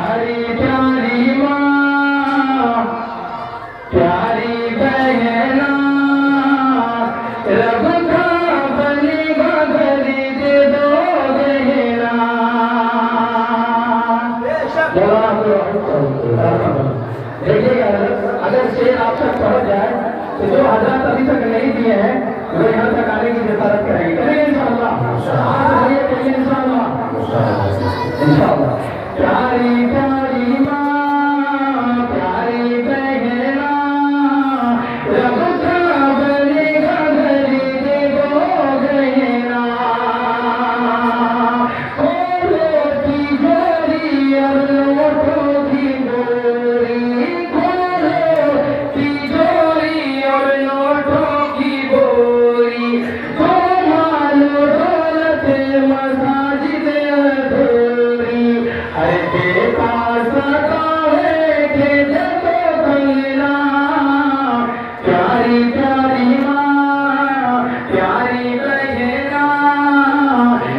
پیاری پیاری ماں پیاری بہنا رب کا بنے گا گھری دے دو گہنا دیکھیے اگر شیر آپ تک پہنچ جائے تو جو حضرات ابھی تک نہیں دیے ہیں وہ یہاں تک آنے کی جسارت کریں گے کریے انشاءاللہ کریے انشاءاللہ پیاری پیاری ماں پیاری بہنا رب کا بنے گا گھری دے دو گہنا کھولو تیجوری اور لوٹو کی ڈوری کھولو تیجوری اور لوٹو کی ڈوری تو مالو دولت مساجد ادھوری ہر بیٹا ستاوے کہ جب کنگنا پیاری پیاری ماں پیاری بہنا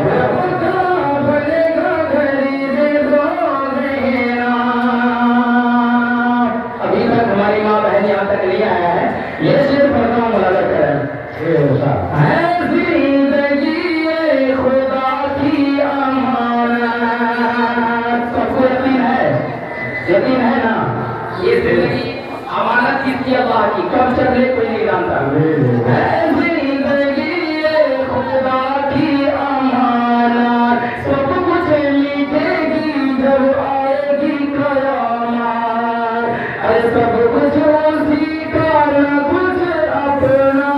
رب کا بنے گا گھری دے دو گہنا ابھی تک ہماری ماں بہن یہاں تک نہیں آیا ہے یہ صرف پڑھتا ہوں ملازہ کریں ہے زندگی خدا کی امانت سب کو یقین ہے نا یہ زندگی امانت کس کی اللہ کی کب چلے کوئی نہیں جانتا ہے زندگی خدا کی امانت سب کچھ مٹے گی جب آئے گی قیامت سب کچھ اسی کا نہ کچھ اپنا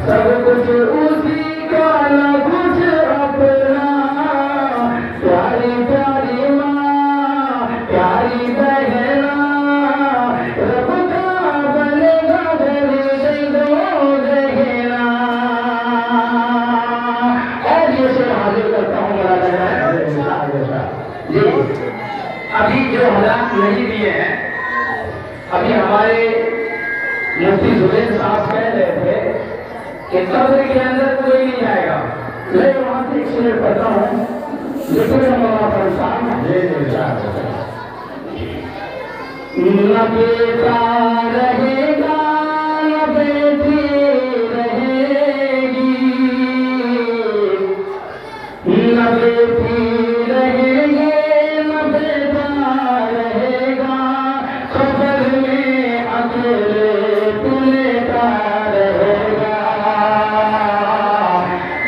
سب کچھ اسی کا نہ کچھ اپنا پیاری پیاری ماں پیاری بہنا رب کا بنے گا گھری دے دو گہنا اور یہ شعر حاضر کرتا ہوں جی ابھی جو حضرات نہیں دیے ہیں ابھی ہمارے مفتی زبیر صاحب کہہ رہے تھے کہ قبر کے اندر کوئی نہیں آئے گا میں وہاں سے ایک شعر پڑھتا ہوں لیکن ہمارا پرسان نہ بیٹا رہے گا نہ بیٹی رہے گی نہ بیٹی رہے گی نہ بیٹا رہے گا قبر میں اکیلے تلیتا رہے گا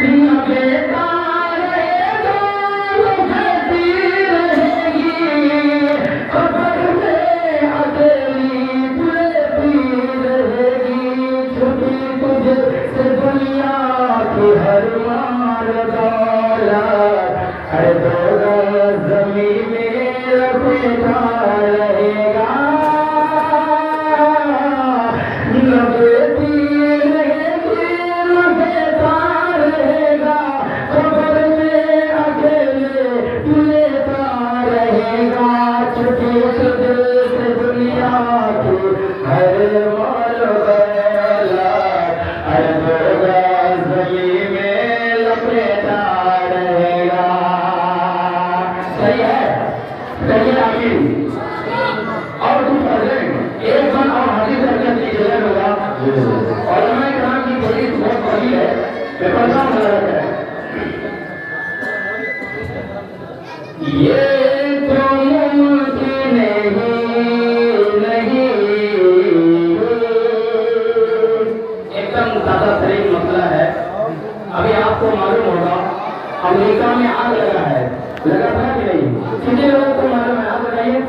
نہ بیٹا رہے گا نہ بیٹی رہے گی قبر میں اکیلی تلیتی رہے گی چھٹی تجھ سے دنیا کی ہر مال دولت ہر دولت زمین میں لپیٹا رہے گا نہ بیٹی رہے گی نہ بیٹا رہے گا قبر میں اکیلے تلیتا رہے گا چھٹی تجھ سے دنیا کی ہر مال دولت ہر دولت زمین میں لپیٹا رہے گا صحیح ہے صحیح ہے آمین اور کچھ پڑھ لیں ایک بن اور حدیث درجہ کی جلد ہوگا علماء کرام کی حدیث بہت بڑی ہے میں پڑھتا ہوں ذرا ہے یہ تو ممکن نہیں ایک دم زیادہ ترین مسئلہ ہے ابھی آپ کو معلوم ہوگا امریکہ میں آگ لگا ہے لگا تھا کہ نہیں کتنے لوگوں کو معلوم ہے آگ لگائیے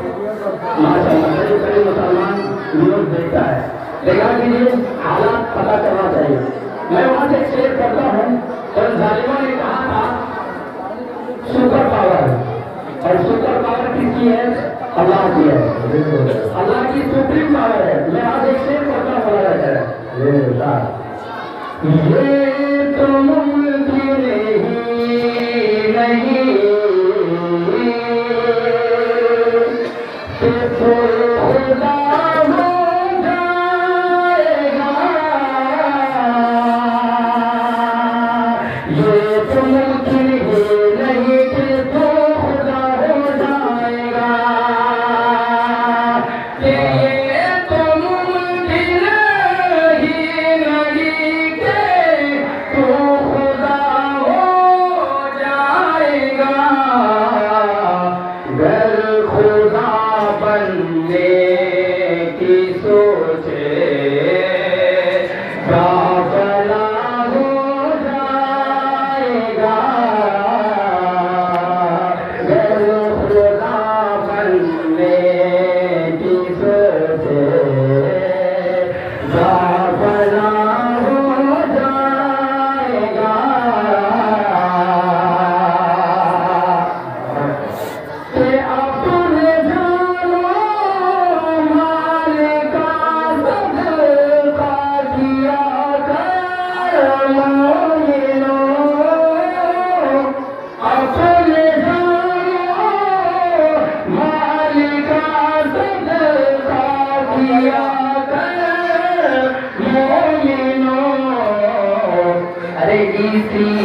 ماشاءاللہ بڑے مسلمان نیوز دیکھتا ہے دیکھا کیجیے حالات پتہ کرنا چاہیے میں وہاں سے ایک شعر کرتا ہوں اور ظالموں نے کہا تھا سپر پاور اور سپر پاور کس کی ہے اللہ کی ہے اللہ کی سپریم پاور ہے میں آج ایک شعر کرتا ہوں یہ تو ممکن نہیں کہ خدا ہو جائے گا یہ تو ممکن نہیں کہ تو خدا ہو جائے تھی